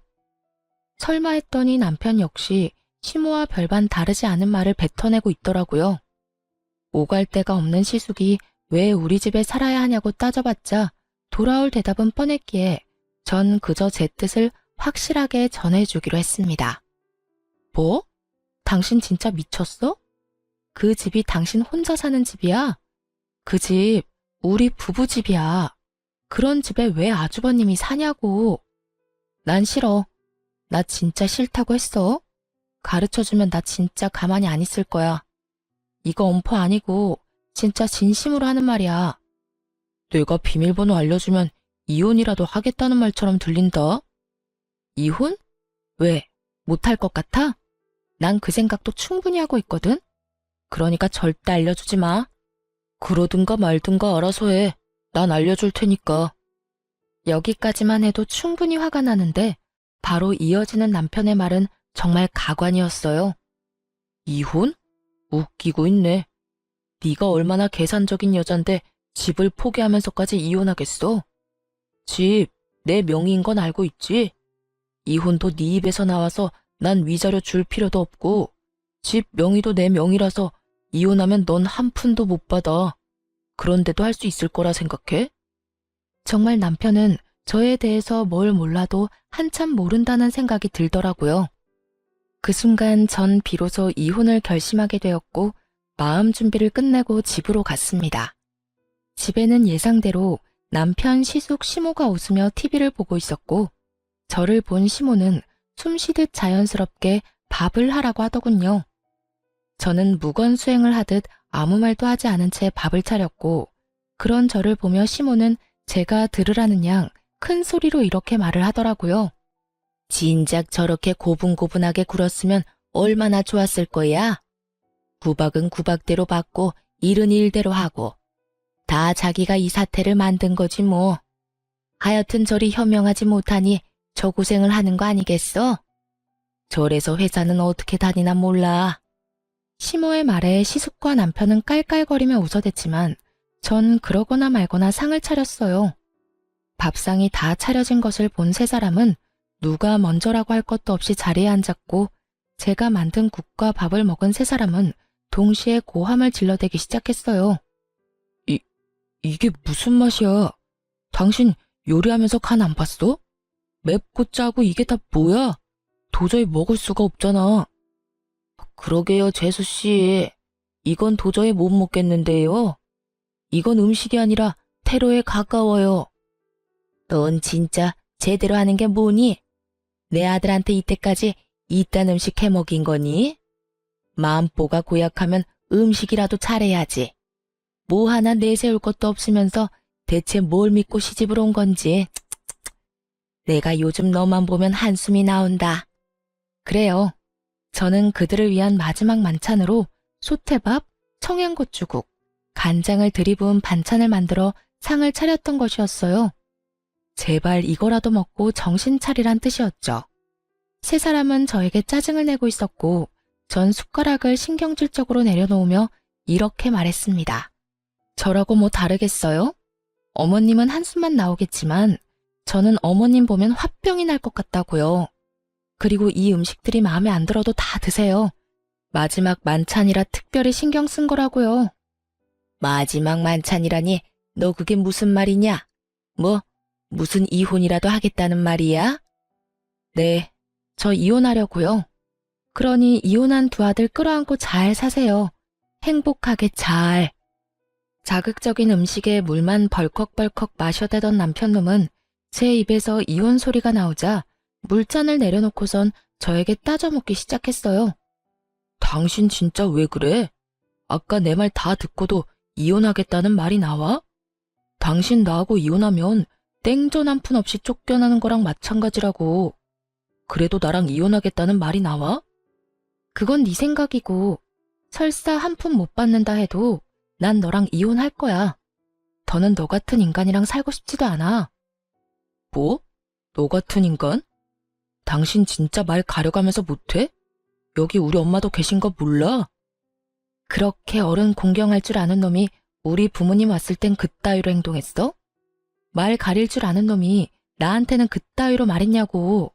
설마 했더니 남편 역시 시모와 별반 다르지 않은 말을 뱉어내고 있더라고요. 오갈 데가 없는 시숙이 왜 우리 집에 살아야 하냐고 따져봤자 돌아올 대답은 뻔했기에 전 그저 제 뜻을 확실하게 전해주기로 했습니다. 뭐? 당신 진짜 미쳤어? 그 집이 당신 혼자 사는 집이야? 그 집 우리 부부 집이야. 그런 집에 왜 아주버님이 사냐고. 난 싫어. 나 진짜 싫다고 했어. 가르쳐주면 나 진짜 가만히 안 있을 거야. 이거 엄포 아니고 진짜 진심으로 하는 말이야. 내가 비밀번호 알려주면 이혼이라도 하겠다는 말처럼 들린다. 이혼? 왜? 못할 것 같아? 난 그 생각도 충분히 하고 있거든. 그러니까 절대 알려주지 마. 그러든가 말든가 알아서 해. 난 알려줄 테니까. 여기까지만 해도 충분히 화가 나는데 바로 이어지는 남편의 말은 정말 가관이었어요. 이혼? 웃기고 있네. 네가 얼마나 계산적인 여잔데 집을 포기하면서까지 이혼하겠어? 집 내 명의인 건 알고 있지? 이혼도 네 입에서 나와서 난 위자료 줄 필요도 없고 집 명의도 내 명의라서 이혼하면 넌 한 푼도 못 받아. 그런데도 할 수 있을 거라 생각해? 정말 남편은 저에 대해서 뭘 몰라도 한참 모른다는 생각이 들더라고요. 그 순간 전 비로소 이혼을 결심하게 되었고 마음 준비를 끝내고 집으로 갔습니다. 집에는 예상대로 남편 시숙 시모가 웃으며 TV를 보고 있었고 저를 본 시모는 숨쉬듯 자연스럽게 밥을 하라고 하더군요. 저는 무건수행을 하듯 아무 말도 하지 않은 채 밥을 차렸고 그런 저를 보며 시모는 제가 들으라는 양 큰 소리로 이렇게 말을 하더라고요. 진작 저렇게 고분고분하게 굴었으면 얼마나 좋았을 거야. 구박은 구박대로 받고 일은 일대로 하고 다 자기가 이 사태를 만든 거지 뭐. 하여튼 저리 현명하지 못하니 저 고생을 하는 거 아니겠어? 저래서 회사는 어떻게 다니나 몰라. 시모의 말에 시숙과 남편은 깔깔거리며 웃어댔지만 전 그러거나 말거나 상을 차렸어요. 밥상이 다 차려진 것을 본 세 사람은 누가 먼저라고 할 것도 없이 자리에 앉았고 제가 만든 국과 밥을 먹은 세 사람은 동시에 고함을 질러대기 시작했어요. 이게 무슨 맛이야? 당신 요리하면서 간 안 봤어? 맵고 짜고 이게 다 뭐야? 도저히 먹을 수가 없잖아. 그러게요, 재수씨. 이건 도저히 못 먹겠는데요. 이건 음식이 아니라 테러에 가까워요. 넌 진짜 제대로 하는 게 뭐니? 내 아들한테 이때까지 이딴 음식 해 먹인 거니? 마음보가 고약하면 음식이라도 잘해야지. 뭐 하나 내세울 것도 없으면서 대체 뭘 믿고 시집을 온 건지. 내가 요즘 너만 보면 한숨이 나온다. 그래요. 저는 그들을 위한 마지막 만찬으로 소태밥, 청양고추국, 간장을 들이부은 반찬을 만들어 상을 차렸던 것이었어요. 제발 이거라도 먹고 정신 차리란 뜻이었죠. 세 사람은 저에게 짜증을 내고 있었고 전 숟가락을 신경질적으로 내려놓으며 이렇게 말했습니다. 저라고 뭐 다르겠어요? 어머님은 한숨만 나오겠지만 저는 어머님 보면 화병이 날 것 같다고요. 그리고 이 음식들이 마음에 안 들어도 다 드세요. 마지막 만찬이라 특별히 신경 쓴 거라고요. 마지막 만찬이라니 너 그게 무슨 말이냐? 무슨 이혼이라도 하겠다는 말이야? 네, 저 이혼하려고요. 그러니 이혼한 두 아들 끌어안고 잘 사세요. 행복하게 잘. 자극적인 음식에 물만 벌컥벌컥 마셔대던 남편놈은 제 입에서 이혼 소리가 나오자 물잔을 내려놓고선 저에게 따져묻기 시작했어요. 당신 진짜 왜 그래? 아까 내 말 다 듣고도 이혼하겠다는 말이 나와? 당신 나하고 이혼하면 땡전 한 푼 없이 쫓겨나는 거랑 마찬가지라고. 그래도 나랑 이혼하겠다는 말이 나와? 그건 네 생각이고 설사 한 푼 못 받는다 해도 난 너랑 이혼할 거야. 더는 너 같은 인간이랑 살고 싶지도 않아. 뭐? 너 같은 인간? 당신 진짜 말 가려가면서 못해? 여기 우리 엄마도 계신 거 몰라? 그렇게 어른 공경할 줄 아는 놈이 우리 부모님 왔을 땐 그따위로 행동했어? 말 가릴 줄 아는 놈이 나한테는 그따위로 말했냐고.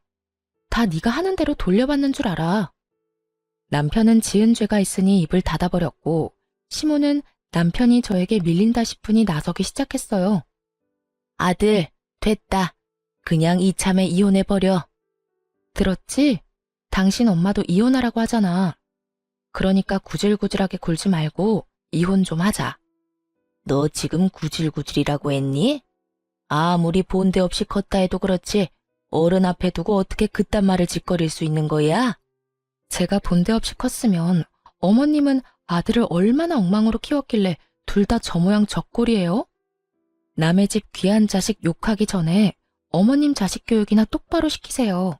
다 네가 하는 대로 돌려받는 줄 알아. 남편은 지은 죄가 있으니 입을 닫아버렸고 시모는 남편이 저에게 밀린다 싶으니 나서기 시작했어요. 아들, 됐다. 그냥 이참에 이혼해버려. 들었지? 당신 엄마도 이혼하라고 하잖아. 그러니까 구질구질하게 굴지 말고 이혼 좀 하자. 너 지금 구질구질이라고 했니? 아무리 본데 없이 컸다 해도 그렇지 어른 앞에 두고 어떻게 그딴 말을 짓거릴 수 있는 거야? 제가 본데 없이 컸으면 어머님은 아들을 얼마나 엉망으로 키웠길래 둘 다 저 모양 저 꼴이에요? 남의 집 귀한 자식 욕하기 전에 어머님 자식 교육이나 똑바로 시키세요.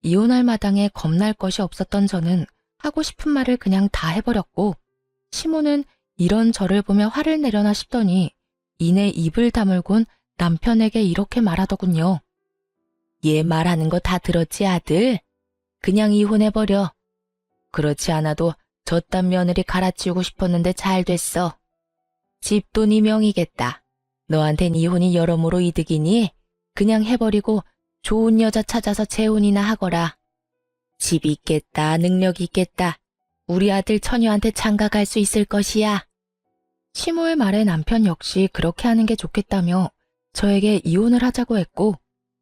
이혼할 마당에 겁날 것이 없었던 저는 하고 싶은 말을 그냥 다 해버렸고 시모는 이런 저를 보며 화를 내려나 싶더니 이내 입을 다물곤 남편에게 이렇게 말하더군요. 얘 말하는 거 다 들었지, 아들? 그냥 이혼해버려. 그렇지 않아도 저딴 며느리 갈아치우고 싶었는데 잘 됐어. 집도 네 명이겠다. 너한텐 이혼이 여러모로 이득이니 그냥 해버리고 좋은 여자 찾아서 재혼이나 하거라. 집 있겠다, 능력 있겠다. 우리 아들 처녀한테 장가갈 수 있을 것이야. 시모의 말에 남편 역시 그렇게 하는 게 좋겠다며 저에게 이혼을 하자고 했고,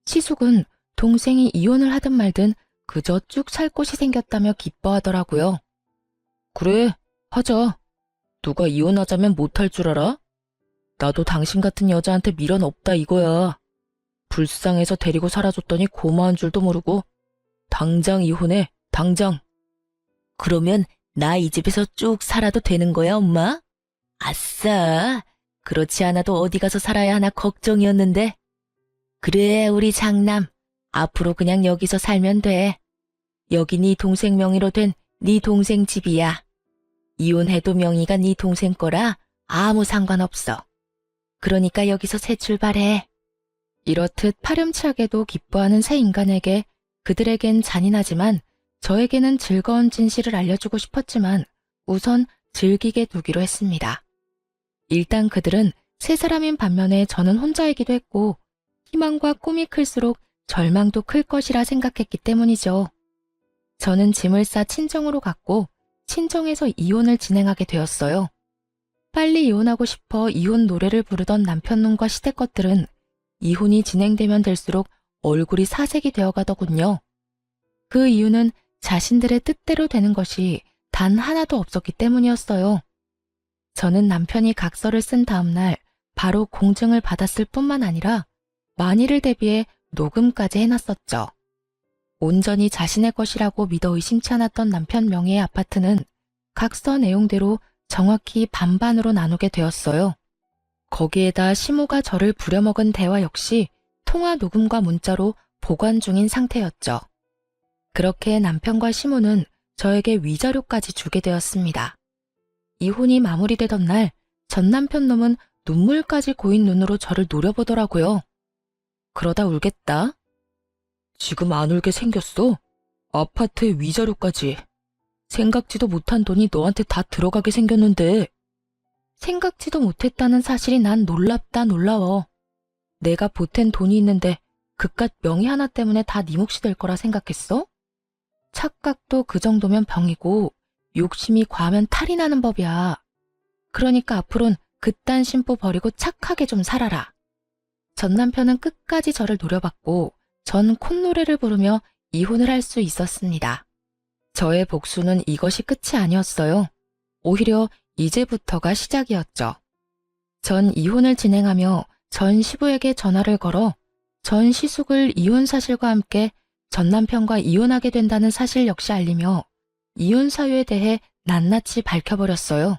시숙은 동생이 이혼을 하든 말든 그저 쭉 살 곳이 생겼다며 기뻐하더라고요. 그래, 하자. 누가 이혼하자면 못할 줄 알아? 나도 당신 같은 여자한테 미련 없다 이거야. 불쌍해서 데리고 살아줬더니 고마운 줄도 모르고. 당장 이혼해, 당장. 그러면 나 이 집에서 쭉 살아도 되는 거야, 엄마? 아싸. 그렇지 않아도 어디 가서 살아야 하나 걱정이었는데. 그래, 우리 장남. 앞으로 그냥 여기서 살면 돼. 여기 네 동생 명의로 된 네 동생 집이야. 이혼해도 명의가 네 동생 거라 아무 상관없어. 그러니까 여기서 새 출발해. 이렇듯 파렴치하게도 기뻐하는 새 인간에게 그들에겐 잔인하지만 저에게는 즐거운 진실을 알려주고 싶었지만 우선 즐기게 두기로 했습니다. 일단 그들은 세 사람인 반면에 저는 혼자이기도 했고 희망과 꿈이 클수록 절망도 클 것이라 생각했기 때문이죠. 저는 짐을 싸 친정으로 갔고 친정에서 이혼을 진행하게 되었어요. 빨리 이혼하고 싶어 이혼 노래를 부르던 남편놈과 시댁것들은 이혼이 진행되면 될수록 얼굴이 사색이 되어가더군요. 그 이유는 자신들의 뜻대로 되는 것이 단 하나도 없었기 때문이었어요. 저는 남편이 각서를 쓴 다음날 바로 공증을 받았을 뿐만 아니라 만일을 대비해 녹음까지 해놨었죠. 온전히 자신의 것이라고 믿어 의심치 않았던 남편 명의의 아파트는 각서 내용대로 정확히 반반으로 나누게 되었어요. 거기에다 시모가 저를 부려먹은 대화 역시 통화 녹음과 문자로 보관 중인 상태였죠. 그렇게 남편과 시모는 저에게 위자료까지 주게 되었습니다. 이혼이 마무리되던 날 전 남편 놈은 눈물까지 고인 눈으로 저를 노려보더라고요. 그러다 울겠다. 지금 안 울게 생겼어? 아파트에 위자료까지. 생각지도 못한 돈이 너한테 다 들어가게 생겼는데. 생각지도 못했다는 사실이 난 놀랍다 놀라워. 내가 보탠 돈이 있는데 그깟 명의 하나 때문에 다 네 몫이 될 거라 생각했어? 착각도 그 정도면 병이고 욕심이 과하면 탈이 나는 법이야. 그러니까 앞으론 그딴 심보 버리고 착하게 좀 살아라. 전 남편은 끝까지 저를 노려봤고 전 콧노래를 부르며 이혼을 할 수 있었습니다. 저의 복수는 이것이 끝이 아니었어요. 오히려 이제부터가 시작이었죠. 전 이혼을 진행하며 전 시부에게 전화를 걸어 전 시숙을 이혼 사실과 함께 전 남편과 이혼하게 된다는 사실 역시 알리며 이혼 사유에 대해 낱낱이 밝혀버렸어요.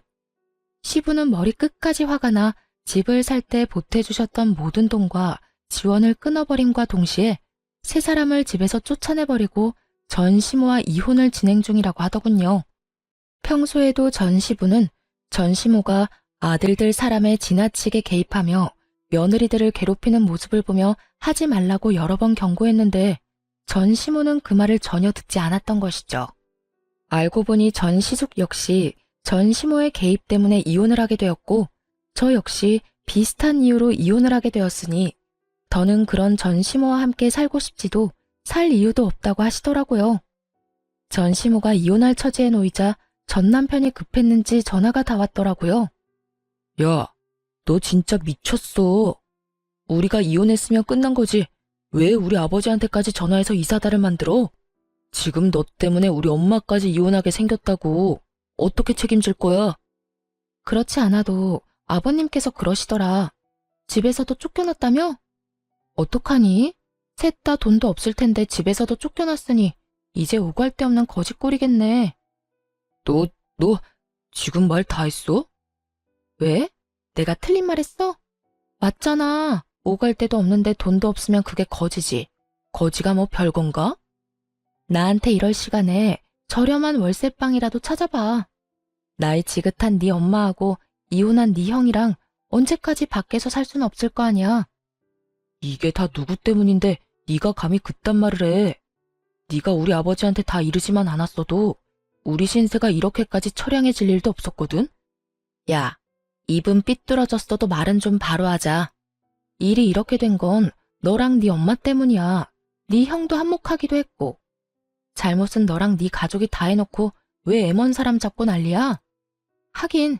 시부는 머리 끝까지 화가 나 집을 살 때 보태주셨던 모든 돈과 지원을 끊어버림과 동시에 세 사람을 집에서 쫓아내버리고 전 시모와 이혼을 진행 중이라고 하더군요. 평소에도 전 시부는 전 시모가 아들들 사람에 지나치게 개입하며 며느리들을 괴롭히는 모습을 보며 하지 말라고 여러 번 경고했는데 전 시모는 그 말을 전혀 듣지 않았던 것이죠. 알고 보니 전 시숙 역시 전 시모의 개입 때문에 이혼을 하게 되었고 저 역시 비슷한 이유로 이혼을 하게 되었으니 더는 그런 전 시모와 함께 살고 싶지도 살 이유도 없다고 하시더라고요. 전 시모가 이혼할 처지에 놓이자 전 남편이 급했는지 전화가 다 왔더라고요. 야, 너 진짜 미쳤어. 우리가 이혼했으면 끝난 거지. 왜 우리 아버지한테까지 전화해서 이사다를 만들어? 지금 너 때문에 우리 엄마까지 이혼하게 생겼다고. 어떻게 책임질 거야? 그렇지 않아도 아버님께서 그러시더라. 집에서도 쫓겨났다며? 어떡하니? 셋 다 돈도 없을 텐데 집에서도 쫓겨났으니 이제 오갈 데 없는 거짓골이겠네. 너 지금 말 다 했어? 왜? 내가 틀린 말 했어? 맞잖아. 오갈 데도 없는데 돈도 없으면 그게 거지지. 거지가 뭐 별건가? 나한테 이럴 시간에 저렴한 월세방이라도 찾아봐. 나이 지긋한 네 엄마하고 이혼한 네 형이랑 언제까지 밖에서 살 수는 없을 거 아니야. 이게 다 누구 때문인데 네가 감히 그딴 말을 해. 네가 우리 아버지한테 다 이르지만 않았어도 우리 신세가 이렇게까지 처량해질 일도 없었거든? 야, 입은 삐뚤어졌어도 말은 좀 바로 하자. 일이 이렇게 된 건 너랑 네 엄마 때문이야. 네 형도 한몫하기도 했고. 잘못은 너랑 네 가족이 다 해놓고 왜 애먼 사람 잡고 난리야? 하긴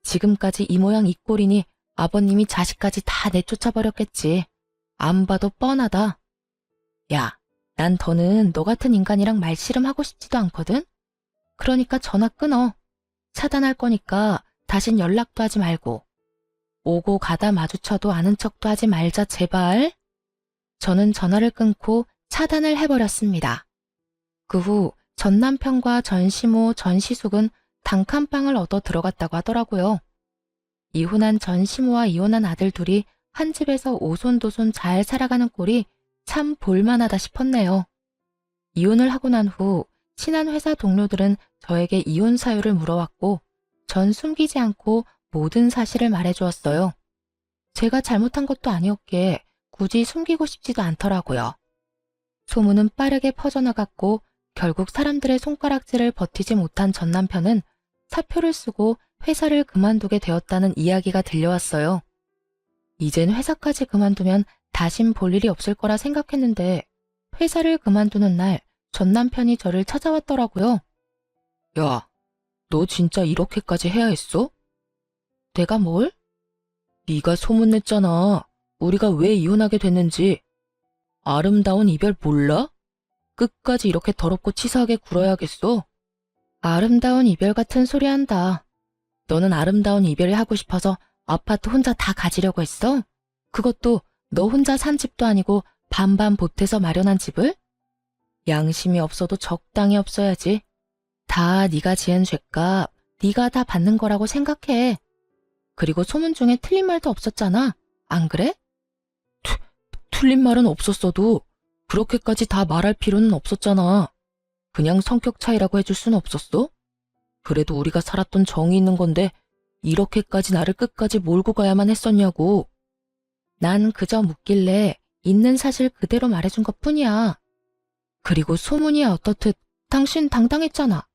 지금까지 이 모양 이 꼴이니 아버님이 자식까지 다 내쫓아버렸겠지. 안 봐도 뻔하다. 야, 난 더는 너 같은 인간이랑 말씨름하고 싶지도 않거든? 그러니까 전화 끊어. 차단할 거니까 다신 연락도 하지 말고. 오고 가다 마주쳐도 아는 척도 하지 말자 제발. 저는 전화를 끊고 차단을 해버렸습니다. 그 후 전 남편과 전 시모, 전 시숙은 단칸방을 얻어 들어갔다고 하더라고요. 이혼한 전 시모와 이혼한 아들 둘이 한 집에서 오손도손 잘 살아가는 꼴이 참 볼만하다 싶었네요. 이혼을 하고 난 후 친한 회사 동료들은 저에게 이혼 사유를 물어왔고 전 숨기지 않고 모든 사실을 말해주었어요. 제가 잘못한 것도 아니었기에 굳이 숨기고 싶지도 않더라고요. 소문은 빠르게 퍼져나갔고 결국 사람들의 손가락질을 버티지 못한 전 남편은 사표를 쓰고 회사를 그만두게 되었다는 이야기가 들려왔어요. 이젠 회사까지 그만두면 다신 볼 일이 없을 거라 생각했는데 회사를 그만두는 날 전 남편이 저를 찾아왔더라고요. 야, 너 진짜 이렇게까지 해야 했어? 내가 뭘? 네가 소문냈잖아. 우리가 왜 이혼하게 됐는지. 아름다운 이별 몰라? 끝까지 이렇게 더럽고 치사하게 굴어야겠어? 아름다운 이별 같은 소리 한다. 너는 아름다운 이별을 하고 싶어서 아파트 혼자 다 가지려고 했어? 그것도 너 혼자 산 집도 아니고 반반 보태서 마련한 집을? 양심이 없어도 적당히 없어야지. 다 네가 지은 죄값, 네가 다 받는 거라고 생각해. 그리고 소문 중에 틀린 말도 없었잖아. 안 그래? 틀린 말은 없었어도 그렇게까지 다 말할 필요는 없었잖아. 그냥 성격 차이라고 해줄 수는 없었어? 그래도 우리가 살았던 정이 있는 건데 이렇게까지 나를 끝까지 몰고 가야만 했었냐고. 난 그저 묻길래 있는 사실 그대로 말해준 것뿐이야. 그리고 소문이야 어떻듯 당신 당당했잖아.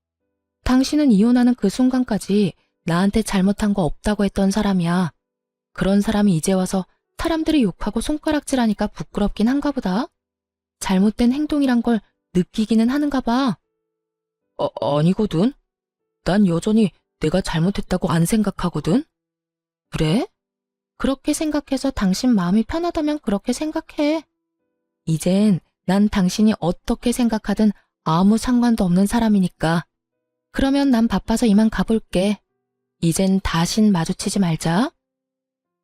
당신은 이혼하는 그 순간까지 나한테 잘못한 거 없다고 했던 사람이야. 그런 사람이 이제 와서 사람들이 욕하고 손가락질하니까 부끄럽긴 한가 보다. 잘못된 행동이란 걸 느끼기는 하는가 봐. 아니거든. 난 여전히 내가 잘못했다고 안 생각하거든. 그래? 그렇게 생각해서 당신 마음이 편하다면 그렇게 생각해. 이젠 난 당신이 어떻게 생각하든 아무 상관도 없는 사람이니까. 그러면 난 바빠서 이만 가볼게. 이젠 다신 마주치지 말자.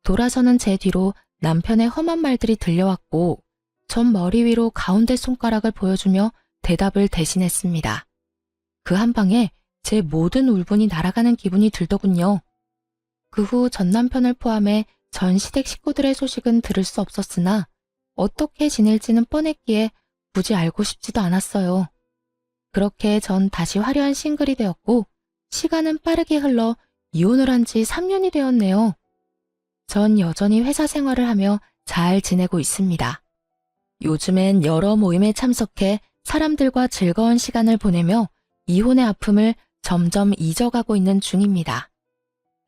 돌아서는 제 뒤로 남편의 험한 말들이 들려왔고 전 머리 위로 가운데 손가락을 보여주며 대답을 대신했습니다. 그 한 방에 제 모든 울분이 날아가는 기분이 들더군요. 그 후 전 남편을 포함해 전 시댁 식구들의 소식은 들을 수 없었으나 어떻게 지낼지는 뻔했기에 굳이 알고 싶지도 않았어요. 그렇게 전 다시 화려한 싱글이 되었고 시간은 빠르게 흘러 이혼을 한 지 3년이 되었네요. 전 여전히 회사 생활을 하며 잘 지내고 있습니다. 요즘엔 여러 모임에 참석해 사람들과 즐거운 시간을 보내며 이혼의 아픔을 점점 잊어가고 있는 중입니다.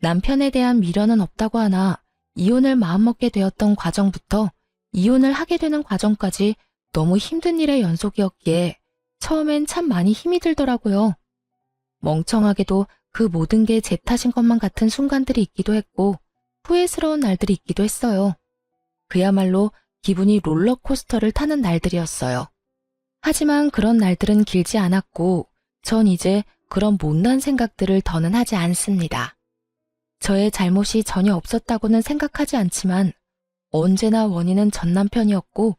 남편에 대한 미련은 없다고 하나 이혼을 마음먹게 되었던 과정부터 이혼을 하게 되는 과정까지 너무 힘든 일의 연속이었기에 처음엔 참 많이 힘이 들더라고요. 멍청하게도 그 모든 게 제 탓인 것만 같은 순간들이 있기도 했고 후회스러운 날들이 있기도 했어요. 그야말로 기분이 롤러코스터를 타는 날들이었어요. 하지만 그런 날들은 길지 않았고 전 이제 그런 못난 생각들을 더는 하지 않습니다. 저의 잘못이 전혀 없었다고는 생각하지 않지만 언제나 원인은 전 남편이었고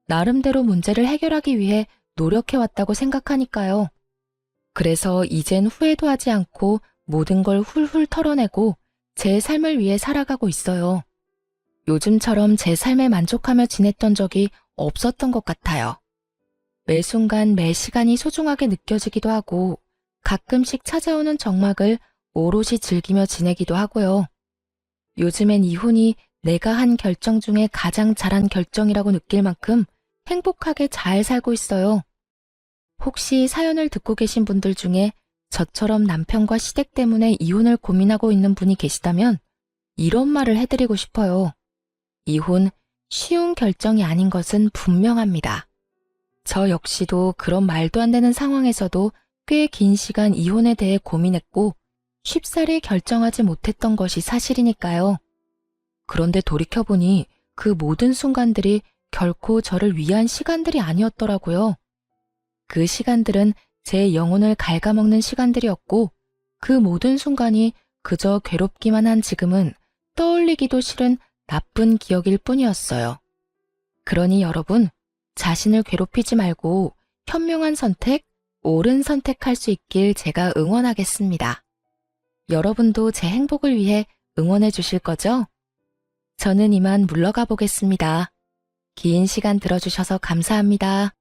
나름대로 문제를 해결하기 위해 노력해왔다고 생각하니까요. 그래서 이젠 후회도 하지 않고 모든 걸 훌훌 털어내고 제 삶을 위해 살아가고 있어요. 요즘처럼 제 삶에 만족하며 지냈던 적이 없었던 것 같아요. 매 순간 매 시간이 소중하게 느껴지기도 하고 가끔씩 찾아오는 정막을 오롯이 즐기며 지내기도 하고요. 요즘엔 이혼이 내가 한 결정 중에 가장 잘한 결정이라고 느낄 만큼 행복하게 잘 살고 있어요. 혹시 사연을 듣고 계신 분들 중에 저처럼 남편과 시댁 때문에 이혼을 고민하고 있는 분이 계시다면 이런 말을 해드리고 싶어요. 이혼 쉬운 결정이 아닌 것은 분명합니다. 저 역시도 그런 말도 안 되는 상황에서도 꽤 긴 시간 이혼에 대해 고민했고 쉽사리 결정하지 못했던 것이 사실이니까요. 그런데 돌이켜보니 그 모든 순간들이 결코 저를 위한 시간들이 아니었더라고요. 그 시간들은 제 영혼을 갉아먹는 시간들이었고 그 모든 순간이 그저 괴롭기만 한 지금은 떠올리기도 싫은 나쁜 기억일 뿐이었어요. 그러니 여러분, 자신을 괴롭히지 말고 현명한 선택, 옳은 선택할 수 있길 제가 응원하겠습니다. 여러분도 제 행복을 위해 응원해 주실 거죠? 저는 이만 물러가 보겠습니다. 긴 시간 들어주셔서 감사합니다.